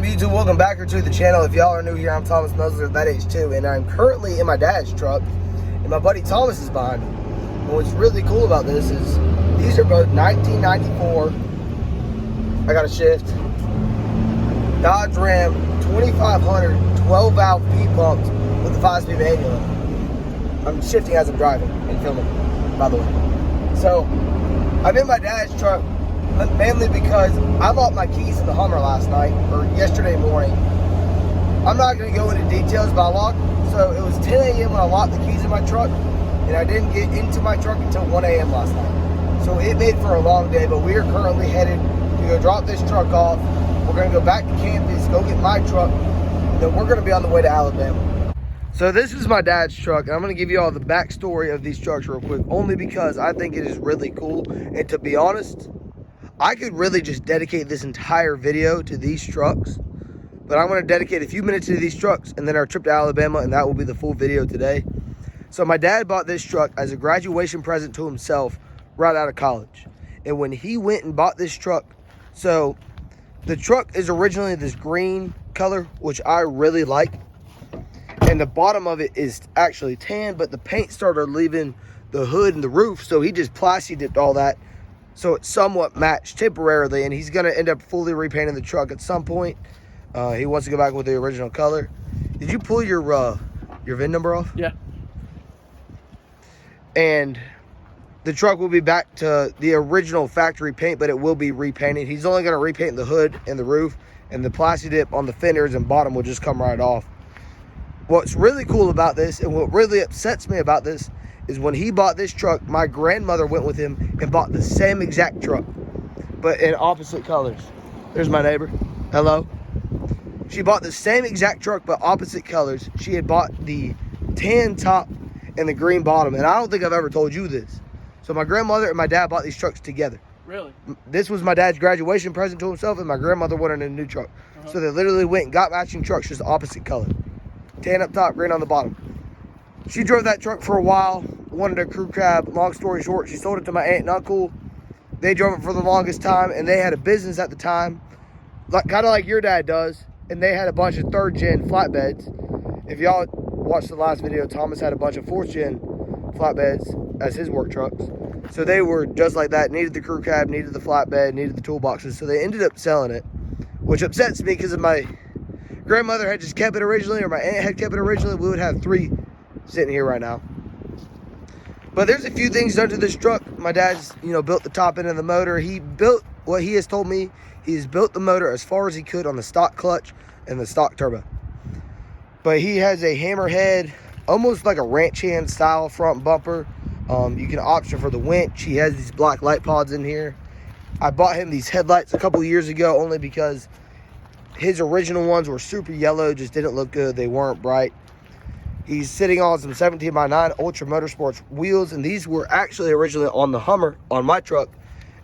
YouTube? Welcome back to the channel. If y'all are new here, I'm Thomas Nuzzler, that age too, and I'm currently in my dad's truck, and my buddy Thomas is behind me. And what's really cool about this is these are both 1994. I got a shift. Dodge Ram 2500 12-valve P-pumps with a 5-speed manual. I'm shifting as I'm driving and filming, by the way. So I'm in my dad's truck mainly because I locked my keys in the Hummer last night, or yesterday morning. I'm not going to go into details, but I locked, so it was 10 a.m. when I locked the keys in my truck, and I didn't get into my truck until 1 a.m. last night. So it made for a long day, but we are currently headed to go drop this truck off. We're going to go back to campus, go get my truck, and then we're going to be on the way to Alabama. So this is my dad's truck, and I'm going to give you all the backstory of these trucks real quick, only because I think it is really cool, and to be honest, I could really just dedicate this entire video to these trucks, but I'm going to dedicate a few minutes to these trucks and then our trip to Alabama, and that will be the full video today. So my dad bought this truck as a graduation present to himself right out of college. And when he went and bought this truck, so the truck is originally this green color, which I really like. And the bottom of it is actually tan, but the paint started leaving the hood and the roof, so he just plasti dipped all that so it somewhat matched temporarily, and he's going to end up fully repainting the truck at some point. He wants to go back with the original color. Did you pull your VIN number off? Yeah. And the truck will be back to the original factory paint, but it will be repainted. He's only going to repaint the hood and the roof, and the plasti dip on the fenders and bottom will just come right off. What's really cool about this, and what really upsets me about this, is when he bought this truck, my grandmother went with him and bought the same exact truck, but in opposite colors. There's my neighbor. Hello. She bought the same exact truck, but opposite colors. She had bought the tan top and the green bottom, and I don't think I've ever told you this. So my grandmother and my dad bought these trucks together. Really? This was my dad's graduation present to himself, and my grandmother wanted a new truck. So they literally went and got matching trucks, just opposite color. Tan up top, green on the bottom. She drove that truck for a while, wanted a crew cab. Long story short, she sold it to my aunt and uncle. They drove it for the longest time, and they had a business at the time, kind of like your dad does, and they had a bunch of 3rd gen flatbeds. If y'all watched the last video, Thomas had a bunch of 4th gen flatbeds as his work trucks. So they were just like that, needed the crew cab, needed the flatbed, needed the toolboxes, so they ended up selling it, which upsets me because if my grandmother had just kept it originally, or my aunt had kept it originally, we would have 3 sitting here right now. But there's a few things done to this truck. My dad's, built the top end of the motor. He built what he has told me. He's built the motor as far as he could on the stock clutch and the stock turbo. But he has a hammerhead, almost like a ranch hand style front bumper. You can option for the winch. He has these black light pods in here. I bought him these headlights a couple years ago only because his original ones were super yellow, just didn't look good. They weren't bright. He's sitting on some 17x9 Ultra Motorsports wheels, and these were actually originally on the Hummer on my truck,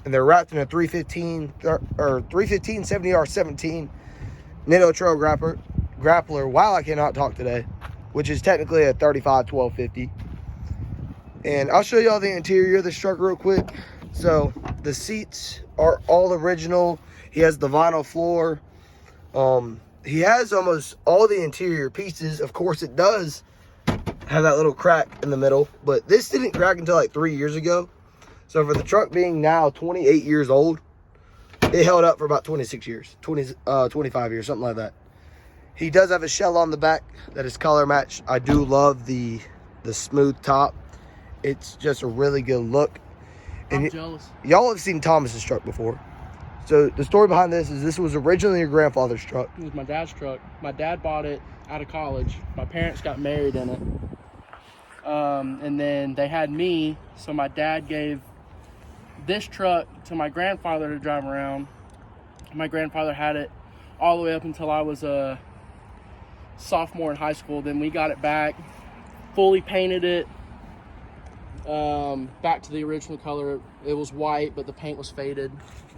and they're wrapped in a 315 70R17 Nitto Trail Grappler. Wow, I cannot talk today, which is technically a 35 1250. And I'll show y'all the interior of this truck real quick. So the seats are all original. He has the vinyl floor. He has almost all the interior pieces. Of course, it does have that little crack in the middle, but this didn't crack until like 3 years ago. So for the truck being now 28 years old, it held up for about 26 years, 25 years, something like that. He does have a shell on the back that is color matched. I do love the smooth top. It's just a really good look. And I'm jealous. Y'all have seen Thomas's truck before. So the story behind this is this was originally your grandfather's truck. It was my dad's truck. My dad bought it out of college. My parents got married in it. And then they had me, so my dad gave this truck to my grandfather to drive around. My grandfather had it all the way up until I was a sophomore in high school. Then we got it back, fully painted it back to the original color. It was white, but the paint was faded.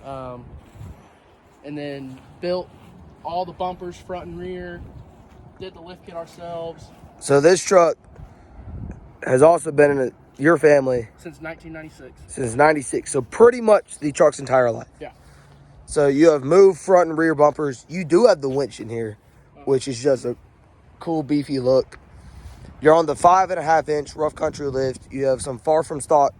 And then built all the bumpers front and rear, did the lift kit ourselves. So this truck has also been in your family Since 1996. since 96. So pretty much the truck's entire life. Yeah. So you have moved front and rear bumpers. You do have the winch in here, which is just a cool, beefy look. You're on the 5.5-inch rough country lift. You have some far from stock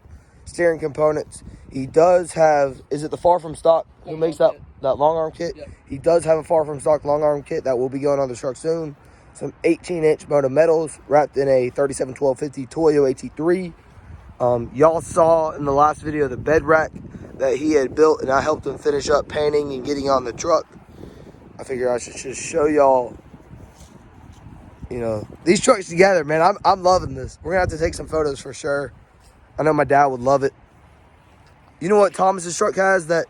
steering components. He does have, is it the far from stock who makes that long arm kit? Yep. He does have a far from stock long arm kit that will be going on the truck soon. Some 18-inch Moto metals wrapped in a 371250 Toyo AT3. Y'all saw in the last video the bed rack that he had built, and I helped him finish up painting and getting on the truck. I figure I should just show y'all, you know, these trucks together, man. I'm loving this. We're gonna have to take some photos for sure. I know my dad would love it. You know what Thomas's truck has that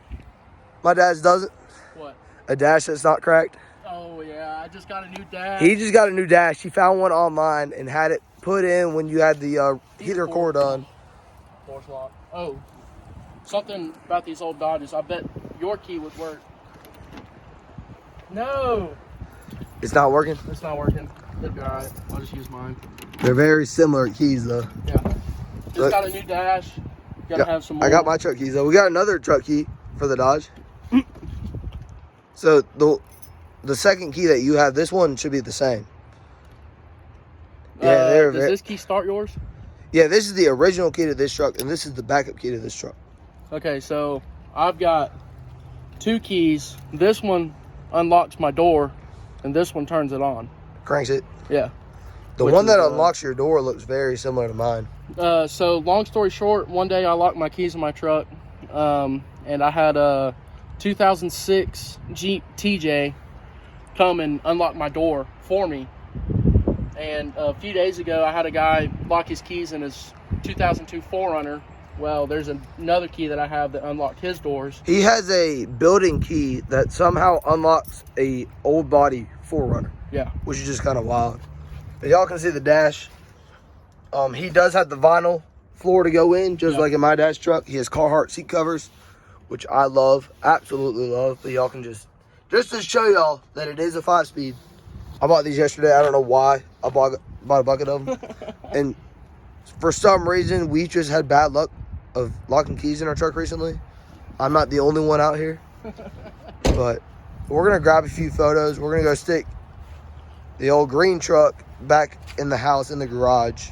my dad's doesn't? What? A dash that's not cracked. Oh yeah, I just got a new dash. He just got a new dash. He found one online and had it put in when you had the heater core done. Force lock. Oh, something about these old Dodges. I bet your key would work. No, It's not working? it's not working. It'll be alright. I'll just use mine. They're very similar keys though. Yeah. Just Look. got a new dash. Gotta have some more. I got my truck keys though. We got another truck key for the Dodge. So the second key that you have, this one should be the same. Yeah, Does this key start yours? Yeah, this is the original key to this truck, and this is the backup key to this truck. Okay, so I've got two keys. This one unlocks my door, and this one turns it on. Cranks it. Yeah. The Which one that is, unlocks your door looks very similar to mine. So long story short, one day I locked my keys in my truck, and I had a 2006 Jeep TJ come and unlock my door for me. And a few days ago, I had a guy lock his keys in his 2002 4Runner. Well, there's another key that I have that unlocked his doors. He has a building key that somehow unlocks a old body 4Runner. Yeah. Which is just kind of wild. But y'all can see the dash. He does have the vinyl floor to go in, just like in my dad's truck. He has Carhartt seat covers, which I love, absolutely love. But y'all can just to show y'all that it is a 5-speed. I bought these yesterday. I don't know why. I bought a bucket of them. And for some reason, we just had bad luck of locking keys in our truck recently. I'm not the only one out here. But we're going to grab a few photos. We're going to go stick the old green truck back in the house, in the garage.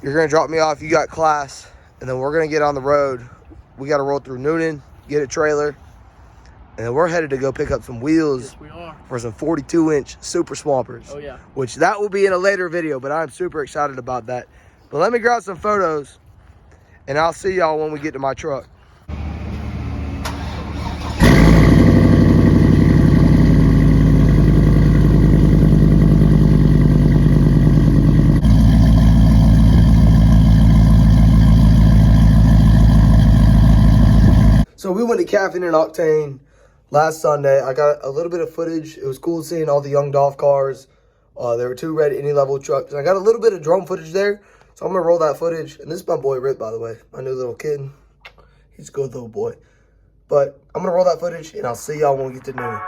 You're going to drop me off. You got class. And then we're going to get on the road. We got to roll through Noonan, get a trailer. And then we're headed to go pick up some wheels. Yes, we are. For some 42-inch Super Swampers. Oh, yeah. Which that will be in a later video, but I'm super excited about that. But let me grab some photos, and I'll see y'all when we get to my truck. So we went to Caffeine and Octane last Sunday. I got a little bit of footage. It was cool seeing all the young Dolph cars. There were 2 red any level trucks. And I got a little bit of drone footage there. So I'm going to roll that footage. And this is my boy Rip, by the way. My new little kid. He's a good little boy. But I'm going to roll that footage, and I'll see y'all when we get to noon.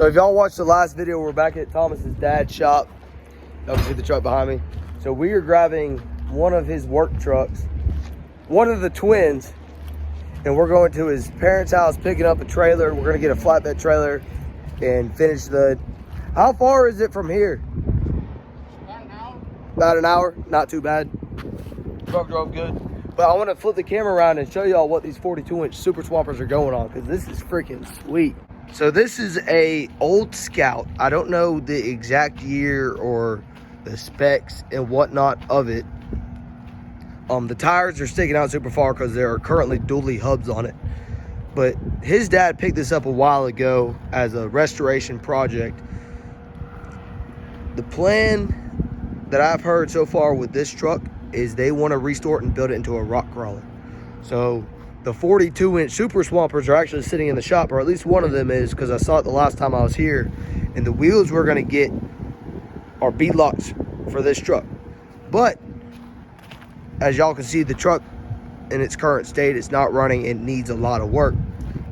So if y'all watched the last video, we're back at Thomas's dad's shop. Y'all can see the truck behind me. So we are grabbing one of his work trucks, one of the twins, and we're going to his parents' house, picking up a trailer. We're gonna get a flatbed trailer and finish the, how far is it from here? About an hour. About an hour, not too bad. Truck drove good. But I wanna flip the camera around and show y'all what these 42-inch Super Swampers are going on, because this is freaking sweet. So this is a old Scout. I don't know the exact year or the specs and whatnot of it. The tires are sticking out super far because there are currently dually hubs on it. But his dad picked this up a while ago as a restoration project. The plan that I've heard so far with this truck is they want to restore it and build it into a rock crawler. So the 42-inch Super Swampers are actually sitting in the shop, or at least one of them is, because I saw it the last time I was here. And the wheels we're going to get are beadlocks for this truck. But as y'all can see, the truck in its current state, it's not running. It needs a lot of work.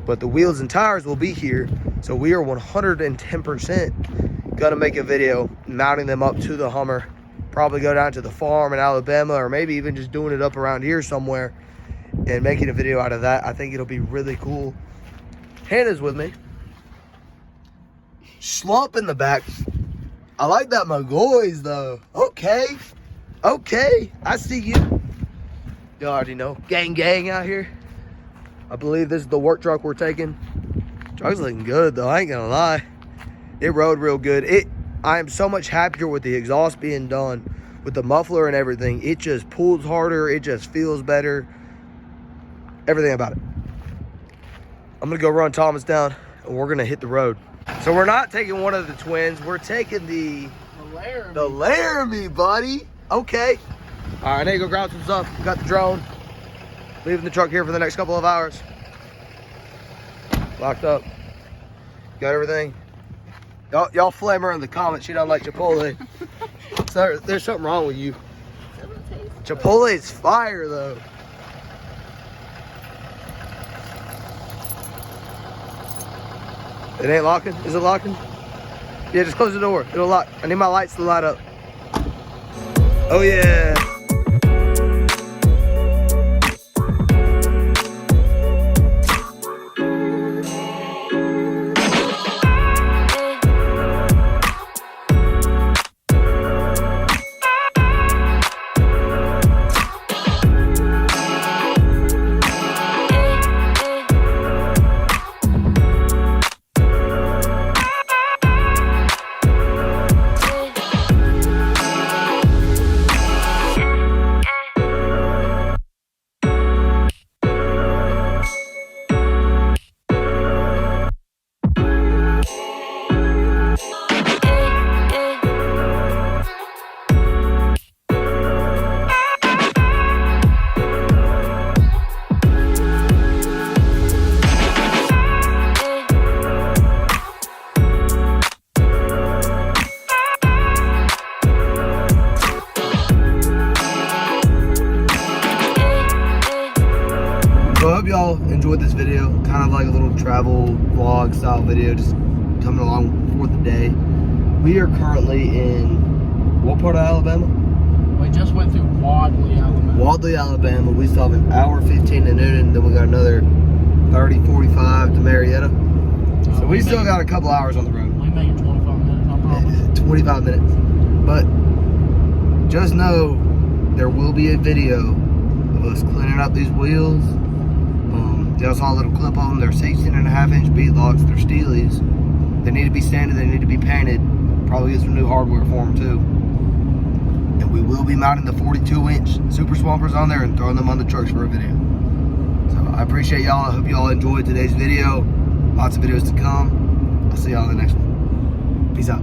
But the wheels and tires will be here. So we are 110% going to make a video mounting them up to the Hummer. Probably go down to the farm in Alabama, or maybe even just doing it up around here somewhere and making a video out of that. I think it'll be really cool. Hannah's with me. Slump in the back. I like that McGoys though. Okay. Okay. I see you. You already know. Gang gang out here. I believe this is the work truck we're taking. Truck's looking good though. I ain't gonna lie. It rode real good. I am so much happier with the exhaust being done, with the muffler and everything. It just pulls harder. It just feels better. Everything about it. I'm gonna go run Thomas down and we're gonna hit the road. So we're not taking one of the twins. We're taking the Laramie, buddy. Okay. All right, I need to go grab some stuff. Got the drone. Leaving the truck here for the next couple of hours. Locked up. Got everything. Y'all flame her in the comments. She don't like Chipotle. So there's something wrong with you. Chipotle is fire though. It ain't locking? Is it locking? Yeah, just close the door. It'll lock. I need my lights to light up. Oh yeah. So I hope y'all enjoyed this video, kind of like a little travel vlog style video, just coming along for the day. We are currently in what part of Alabama? We just went through Wadley, Alabama. Wadley, Alabama. We still have an hour 15 to Noonan, then we got another 30, 45 to Marietta. So we still got a couple hours on the road. We made 25 minutes, I promise. 25 minutes. But just know there will be a video of us cleaning up these wheels. Y'all saw a little clip on them. They're 16.5-inch beadlocks. They're Steelies. They need to be sanded. They need to be painted. Probably get some new hardware for them too. And we will be mounting the 42-inch Super Swampers on there and throwing them on the trucks for a video. So I appreciate y'all. I hope y'all enjoyed today's video. Lots of videos to come. I'll see y'all in the next one. Peace out.